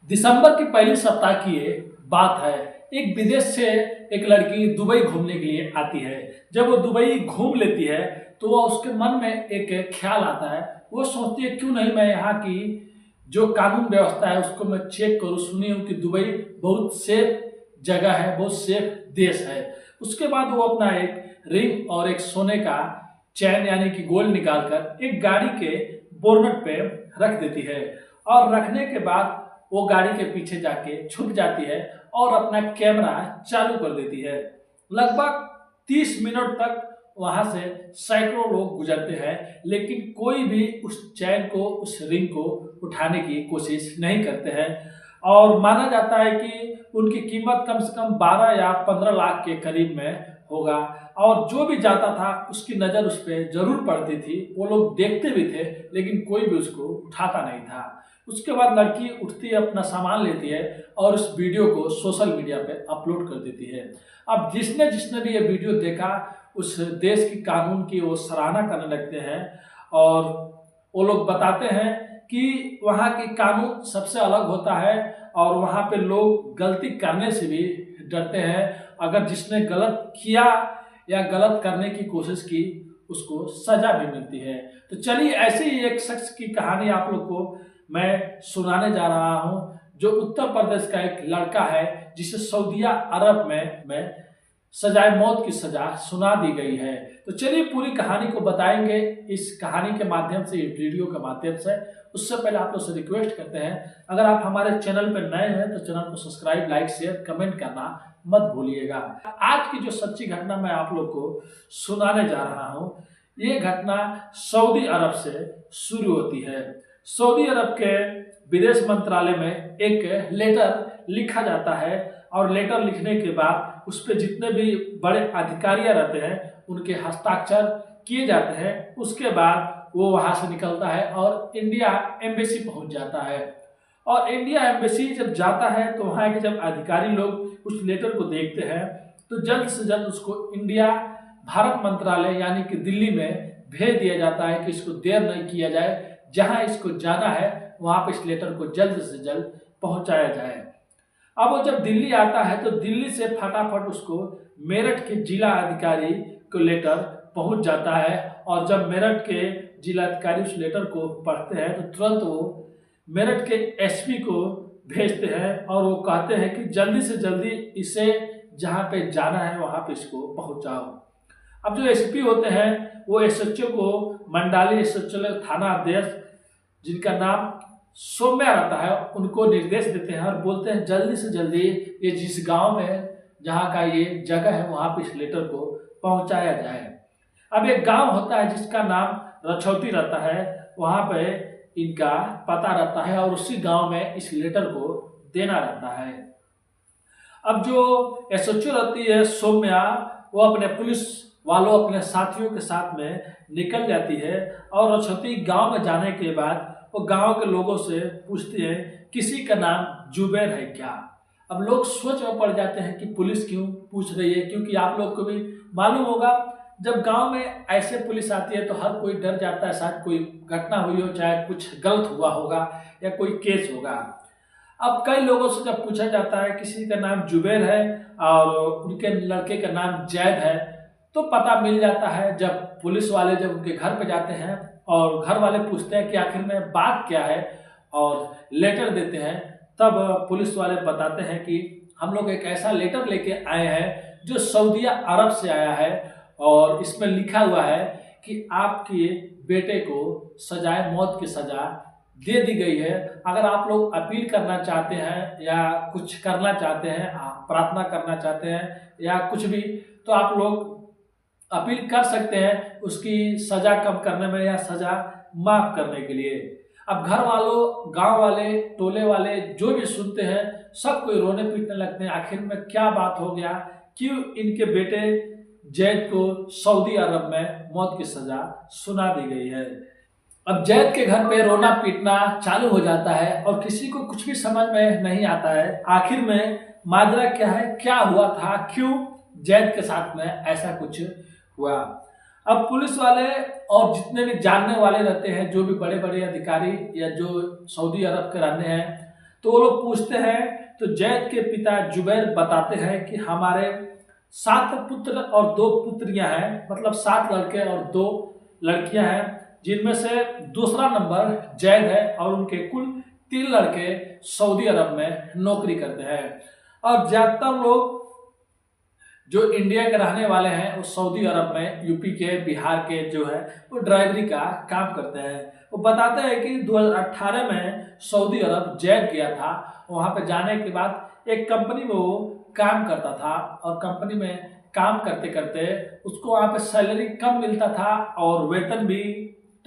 दिसंबर की पहली सप्ताह की ये बात है। एक विदेश से एक लड़की दुबई घूमने के लिए आती है। जब वो दुबई घूम लेती है तो वो उसके मन में एक ख्याल आता है। वो सोचती है क्यों नहीं मैं यहाँ की जो कानून व्यवस्था है उसको मैं चेक करूँ। सुनी हूँ कि दुबई बहुत सेफ जगह है, बहुत सेफ देश है। उसके बाद वो अपना एक रिंग और एक सोने का चैन यानी कि गोल्ड निकालकर एक गाड़ी के बोनट पे रख देती है और रखने के बाद वो गाड़ी के पीछे जाके छुप जाती है और अपना कैमरा चालू कर देती है। लगभग 30 मिनट तक वहां से सैकड़ों लोग गुजरते हैं, लेकिन कोई भी उस चैन को, उस रिंग को उठाने की कोशिश नहीं करते हैं। और माना जाता है कि उनकी कीमत कम से कम 12 या 15 लाख के करीब में होगा। और जो भी जाता था उसकी नज़र उस पर जरूर पड़ती थी, वो लोग देखते भी थे, लेकिन कोई भी उसको उठाता नहीं था। उसके बाद लड़की उठती है, अपना सामान लेती है और उस वीडियो को सोशल मीडिया पे अपलोड कर देती है। अब जिसने जिसने भी ये वीडियो देखा उस देश की कानून की वो सराहना करने लगते हैं और वो लोग बताते हैं कि वहाँ की कानून सबसे अलग होता है और वहाँ पे लोग गलती करने से भी डरते हैं। अगर जिसने गलत किया या गलत करने की कोशिश की उसको सजा भी मिलती है। तो चलिए ऐसे ही एक शख्स की कहानी आप लोग को मैं सुनाने जा रहा हूं, जो उत्तर प्रदेश का एक लड़का है जिसे सऊदीया अरब में सजाए मौत की सजा सुना दी गई है। तो चलिए पूरी कहानी को बताएंगे इस कहानी के माध्यम से, इस वीडियो के माध्यम से। उससे पहले आप लोग से रिक्वेस्ट करते हैं, अगर आप हमारे चैनल पर नए हैं तो चैनल को सब्सक्राइब, लाइक, शेयर, कमेंट करना मत भूलिएगा। आज की जो सच्ची घटना मैं आप लोग को सुनाने जा रहा हूँ, ये घटना सऊदी अरब से शुरू होती है। सऊदी अरब के विदेश मंत्रालय में एक लेटर लिखा जाता है और लेटर लिखने के बाद उस पर जितने भी बड़े अधिकारी रहते हैं उनके हस्ताक्षर किए जाते हैं। उसके बाद वो वहां से निकलता है और इंडिया एम्बेसी पहुंच जाता है। और इंडिया एम्बेसी जब जाता है तो वहाँ के जब अधिकारी लोग उस लेटर को देखते हैं तो जल्द से जल्द उसको इंडिया भारत मंत्रालय यानी कि दिल्ली में भेज दिया जाता है कि इसको देर नहीं किया जाए, जहां इसको जाना है वहां पर इस लेटर को जल्द से जल्द पहुंचाया जाए। अब वो जब दिल्ली आता है तो दिल्ली से फटाफट उसको मेरठ के जिला अधिकारी को लेटर पहुंच जाता है और जब मेरठ के जिला अधिकारी उस लेटर को पढ़ते हैं तो तुरंत वो मेरठ के एसपी को भेजते हैं और वो कहते हैं कि जल्दी से जल्दी इसे जहाँ पे जाना है वहाँ पे इसको पहुँचाओ। अब जो एसपी होते हैं वो एसएचओ को, मंडाली एसएचओ थाना अध्यक्ष जिनका नाम सौम्या रहता है, उनको निर्देश देते हैं और बोलते हैं जल्दी से जल्दी ये जिस गांव में जहाँ का ये जगह है वहाँ पे इस लेटर को पहुँचाया जाए। अब एक गांव होता है जिसका नाम रछौटी रहता है, वहाँ पे इनका पता रहता है और उसी गांव में इस लेटर को देना रहता है। अब जो एसएचओ रहती है सौम्या, वो अपने पुलिस वालों, अपने साथियों के साथ में निकल जाती है और रछौटी गांव में जाने के बाद वो गांव के लोगों से पूछती है किसी का नाम जुबैर है क्या। अब लोग सोच में पड़ जाते हैं कि पुलिस क्यों पूछ रही है, क्योंकि आप लोग को भी मालूम होगा जब गांव में ऐसे पुलिस आती है तो हर कोई डर जाता है, शायद कोई घटना हुई हो, चाहे कुछ गलत हुआ होगा या कोई केस होगा। अब कई लोगों से जब पूछा जाता है किसी का नाम जुबैर है और उनके लड़के का नाम जैद है तो पता मिल जाता है। जब पुलिस वाले जब उनके घर पे जाते हैं और घर वाले पूछते हैं कि आखिर में बात क्या है और लेटर देते हैं, तब पुलिस वाले बताते हैं कि हम लोग एक ऐसा लेटर लेके आए हैं जो सऊदीया अरब से आया है और इसमें लिखा हुआ है कि आपके बेटे को सजाए मौत की सजा दे दी गई है। अगर आप लोग अपील करना चाहते हैं या कुछ करना चाहते हैं, प्रार्थना करना चाहते हैं या कुछ भी, तो आप लोग अपील कर सकते हैं उसकी सजा कम करने में या सजा माफ करने के लिए। अब घर वालों, गांव वाले, टोले वाले जो भी सुनते हैं सब कोई रोने पीटने लगते हैं। आखिर में क्या बात हो गया, क्यों इनके बेटे जैद को सऊदी अरब में मौत की सजा सुना दी गई है। अब जैद के घर पे रोना पीटना चालू हो जाता है और किसी को कुछ भी समझ में नहीं आता है आखिर में माजरा क्या है, क्या हुआ था, क्यों जैद के साथ में ऐसा कुछ हुआ। अब पुलिस वाले और जितने भी जानने वाले रहते हैं, जो भी बड़े बड़े अधिकारी या जो सऊदी अरब के रहने हैं, तो वो लोग पूछते हैं, तो जैद के पिता जुबैर बताते हैं कि हमारे 7 पुत्र और 2 पुत्रियां हैं, मतलब 7 लड़के और 2 लड़कियां हैं, जिनमें से दूसरा नंबर जैद है और उनके कुल 3 लड़के सऊदी अरब में नौकरी करते हैं। और ज्यादातर लोग जो इंडिया के रहने वाले हैं वो सऊदी अरब में यूपी के, बिहार के जो है वो ड्राइवरी का काम करते हैं। वो बताते हैं कि 2018 में सऊदी अरब जैद गया था। वहां पे जाने के बाद एक कंपनी में वो काम करता था और कंपनी में काम करते करते उसको वहाँ पे सैलरी कम मिलता था और वेतन भी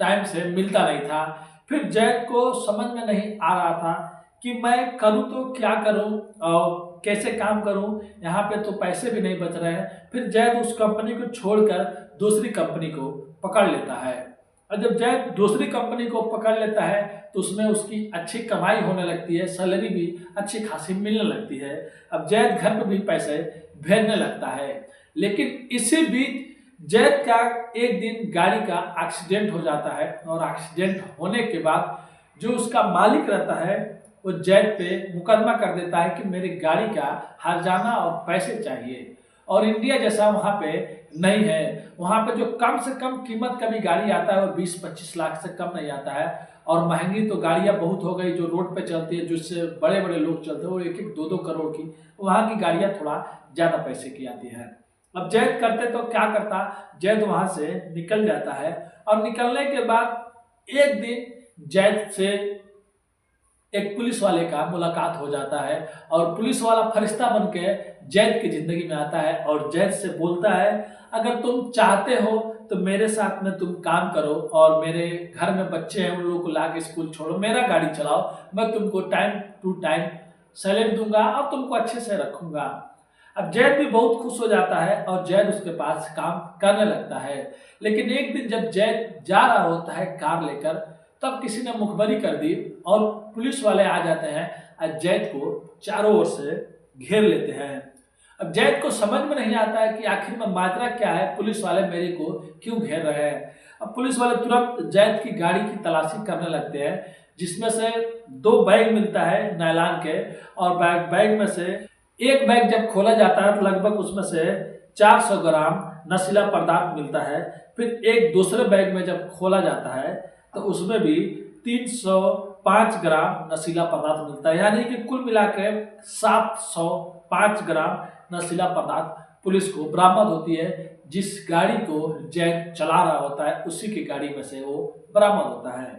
टाइम से मिलता नहीं था। फिर जैद को समझ में नहीं आ रहा था कि मैं करूँ तो क्या करूँ और कैसे काम करूँ, यहाँ पे तो पैसे भी नहीं बच रहे हैं। फिर जैद उस कंपनी को छोड़कर दूसरी कंपनी को पकड़ लेता है और जब जैद दूसरी कंपनी को पकड़ लेता है तो उसमें उसकी अच्छी कमाई होने लगती है, सैलरी भी अच्छी खासी मिलने लगती है। अब जैद घर पे भी पैसे भेजने लगता है। लेकिन इसी बीच जैद का एक दिन गाड़ी का एक्सीडेंट हो जाता है और एक्सीडेंट होने के बाद जो उसका मालिक रहता है वो जैद पे मुकदमा कर देता है कि मेरी गाड़ी का हर्जाना और पैसे चाहिए। और इंडिया जैसा वहाँ पे नहीं है, वहाँ पे जो कम से कम कीमत का भी गाड़ी आता है वो 20-25 लाख से कम नहीं आता है। और महंगी तो गाड़ियाँ बहुत हो गई जो रोड पे चलती है, जिससे बड़े बड़े लोग चलते हैं, वो 1-1 2-2 करोड़ की, वहाँ की गाड़ियाँ थोड़ा ज़्यादा पैसे की आती है। अब जैद करते तो क्या करता, जैद वहाँ से निकल जाता है और निकलने के बाद एक दिन जैद से एक पुलिस वाले का मुलाकात हो जाता है और पुलिस वाला फरिश्ता बन के जैद की जिंदगी में आता है और जैद से बोलता है, अगर तुम चाहते हो तो मेरे साथ में तुम काम करो और मेरे घर में बच्चे हैं उन लोगों को ला के स्कूल छोड़ो, मेरा गाड़ी चलाओ, मैं तुमको टाइम टू टाइम सैलरी दूंगा और तुमको अच्छे से रखूंगा। अब जैद भी बहुत खुश हो जाता है और जैद उसके पास काम करने लगता है। लेकिन एक दिन जब जैद जा रहा होता है कार लेकर, तब किसी ने मुखबरी कर दी और पुलिस वाले आ जाते हैं और जैद को चारों ओर से घेर लेते हैं। अब जैद को समझ में नहीं आता है कि आखिर में माजरा क्या है, पुलिस वाले मेरे को क्यों घेर रहे हैं। अब पुलिस वाले तुरंत जैद की गाड़ी की तलाशी करने लगते हैं, जिसमें से 2 बैग मिलता है नायलान के और बैग में से एक बैग जब खोला जाता है तो लगभग उसमें से 400 ग्राम नशीला पदार्थ मिलता है। फिर एक दूसरे बैग में जब खोला जाता है तो उसमें भी 305 ग्राम नशीला पदार्थ मिलता है, यानी कि कुल मिला के 705 ग्राम नशीला पदार्थ पुलिस को बरामद होती है। जिस गाड़ी को जैद चला रहा होता है उसी की गाड़ी में से वो बरामद होता है।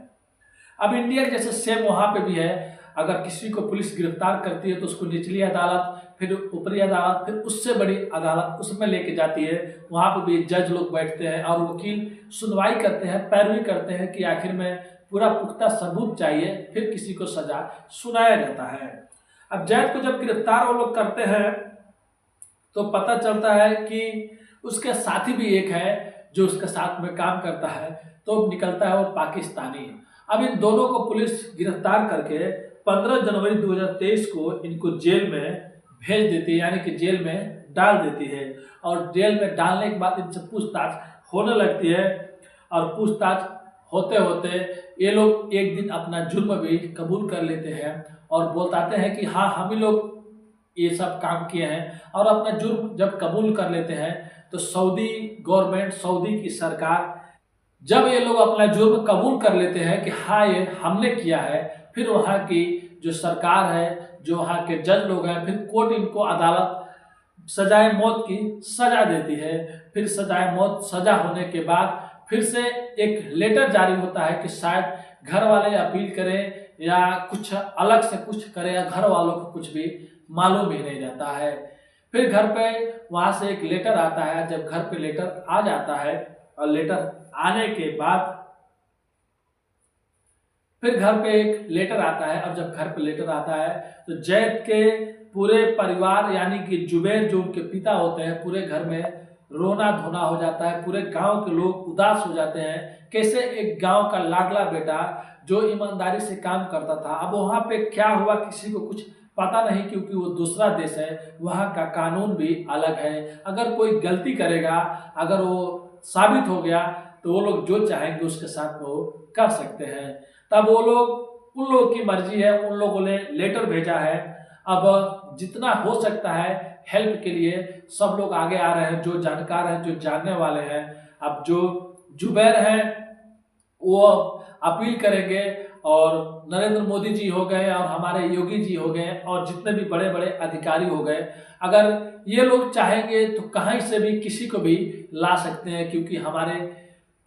अब इंडिया जैसे सेम वहाँ पे भी है, अगर किसी को पुलिस गिरफ्तार करती है तो उसको निचली अदालत, फिर ऊपरी अदालत, फिर उससे बड़ी अदालत उसमें लेके जाती है। वहाँ पे भी जज लोग बैठते हैं और वकील सुनवाई करते हैं, पैरवी करते हैं कि आखिर में पूरा पुख्ता सबूत चाहिए, फिर किसी को सजा सुनाया जाता है। अब जैद को जब गिरफ्तार वो लोग करते हैं तो पता चलता है कि उसके साथी भी एक है जो उसके साथ में काम करता है, तो निकलता है वो पाकिस्तानी। अब इन दोनों को पुलिस गिरफ्तार करके 15 जनवरी 2023 को इनको जेल में भेज देती है, यानी कि जेल में डाल देती है। और जेल में डालने के बाद इनसे पूछताछ होने लगती है और पूछताछ होते होते ये लोग एक दिन अपना जुर्म भी कबूल कर लेते हैं और बताते हैं कि हाँ हम ही लोग ये सब काम किए हैं। और अपना जुर्म जब कबूल कर लेते हैं तो सऊदी गवर्नमेंट, सऊदी की सरकार, जब ये लोग अपना जुर्म कबूल कर लेते हैं कि हाँ ये हमने किया है, फिर वहाँ की जो सरकार है, जो वहाँ के जज लोग हैं, फिर कोर्ट इनको अदालत सजाए मौत की सजा देती है। फिर सजाए मौत सजा होने के बाद फिर से एक लेटर जारी होता है कि शायद घर वाले अपील करें या कुछ अलग से कुछ करें, या घर वालों को कुछ भी मालूम ही नहीं रहता है। फिर घर पे वहाँ से एक लेटर आता है। जब घर पे लेटर आ जाता है और लेटर आने के बाद फिर घर पे एक लेटर आता है, और जब घर पे लेटर आता है तो जैद के पूरे परिवार यानी कि जुबैर जो उनके पिता होते हैं, पूरे घर में रोना धोना हो जाता है। पूरे गांव के लोग उदास हो जाते हैं। कैसे एक गांव का लाडला बेटा जो ईमानदारी से काम करता था, अब वहाँ पे क्या हुआ किसी को कुछ पता नहीं, क्योंकि वो दूसरा देश है, वहाँ का कानून भी अलग है। अगर कोई गलती करेगा, अगर वो साबित हो गया तो वो लोग जो चाहेंगे उसके साथ वो कर सकते हैं। तब वो लोग उन लोगों की मर्जी है, उन लोगों ने लेटर भेजा है। अब जितना हो सकता है हेल्प के लिए सब लोग आगे आ रहे हैं, जो जानकार हैं, जो जानने वाले हैं। अब जो जुबैर हैं वो अपील करेंगे, और नरेंद्र मोदी जी हो गए और हमारे योगी जी हो गए और जितने भी बड़े बड़े अधिकारी हो गए, अगर ये लोग चाहेंगे तो कहीं से भी किसी को भी ला सकते हैं, क्योंकि हमारे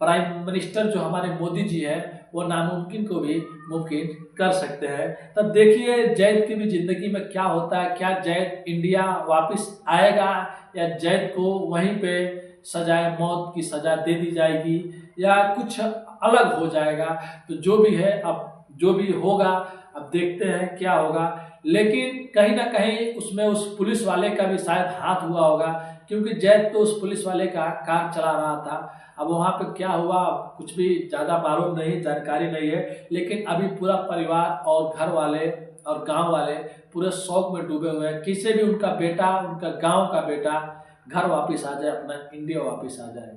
प्राइम मिनिस्टर जो हमारे मोदी जी हैं वो नामुमकिन को भी मुमकिन कर सकते हैं। तब देखिए जैद की भी जिंदगी में क्या होता है, क्या जैद इंडिया वापस आएगा या जैद को वहीं पे सजाए मौत की सजा दे दी जाएगी या कुछ अलग हो जाएगा। तो जो भी है, अब जो भी होगा अब देखते हैं क्या होगा। लेकिन कहीं ना कहीं उसमें उस पुलिस वाले का भी शायद हाथ हुआ होगा, क्योंकि जैद तो उस पुलिस वाले का कार चला रहा था। अब वहाँ पे क्या हुआ कुछ भी ज़्यादा मालूम नहीं, जानकारी नहीं है। लेकिन अभी पूरा परिवार और घर वाले और गांव वाले पूरे शौक में डूबे हुए हैं, किसी भी उनका बेटा, उनका गांव का बेटा घर वापस आ जाए, अपना इंडिया वापस आ जाए।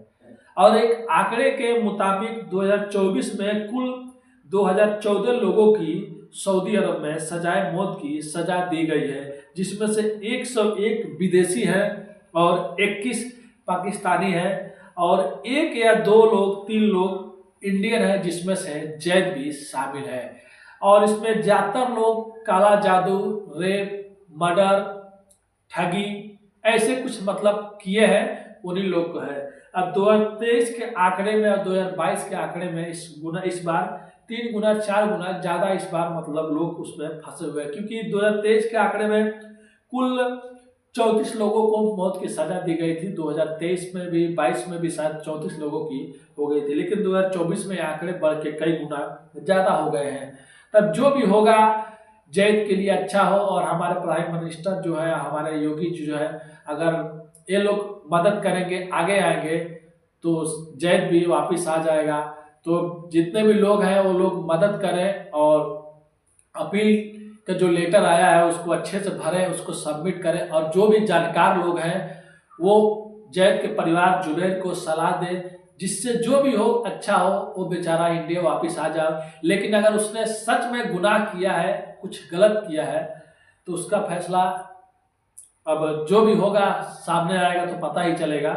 और एक आंकड़े के मुताबिक 2024 में कुल 2014 लोगों की सऊदी अरब में सजाए मौत की सजा दी गई है, जिसमें से 101 विदेशी हैं और 21 पाकिस्तानी हैं और 1 या 2 लोग 3 लोग इंडियन हैं, जिसमें से जैद भी शामिल है। और इसमें ज़्यादातर लोग काला जादू, रेप, मर्डर, ठगी ऐसे कुछ मतलब किए हैं, उन्हीं लोग को है। अब 2023 के आंकड़े में और 2022 के आंकड़े में इस बार 3 गुना 4 गुना ज़्यादा इस बार मतलब लोग उसमें फंसे हुए हैं, क्योंकि 2023 के आंकड़े में कुल 34 लोगों को मौत की सजा दी गई थी। 2023 में भी 22 में भी शायद 34 लोगों की हो गई थी, लेकिन 2024 में आंकड़े बढ़ के कई गुना ज़्यादा हो गए हैं। तब जो भी होगा जैद के लिए अच्छा हो, और हमारे प्राइम मिनिस्टर जो है, हमारे योगी जी जो है, अगर ये लोग मदद करेंगे, आगे आएंगे तो जैद भी वापस आ जाएगा। तो जितने भी लोग हैं वो लोग मदद करें और अपील का जो लेटर आया है उसको अच्छे से भरें, उसको सबमिट करें, और जो भी जानकार लोग हैं वो जैद के परिवार जुबैर को सलाह दें, जिससे जो भी हो अच्छा हो, वो बेचारा इंडिया वापस आ जाए। लेकिन अगर उसने सच में गुनाह किया है, कुछ गलत किया है, तो उसका फैसला अब जो भी होगा सामने आएगा तो पता ही चलेगा।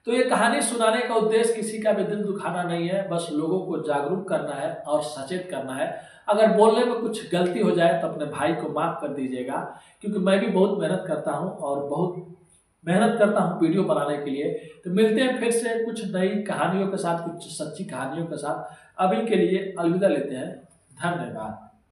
तो ये कहानी सुनाने का उद्देश्य किसी का भी दिल दुखाना नहीं है, बस लोगों को जागरूक करना है और सचेत करना है। अगर बोलने में कुछ गलती हो जाए तो अपने भाई को माफ़ कर दीजिएगा, क्योंकि मैं भी बहुत मेहनत करता हूँ और बहुत मेहनत करता हूँ वीडियो बनाने के लिए। तो मिलते हैं फिर से कुछ नई कहानियों के साथ, कुछ सच्ची कहानियों के साथ। अभी के लिए अलविदा लेते हैं, धन्यवाद।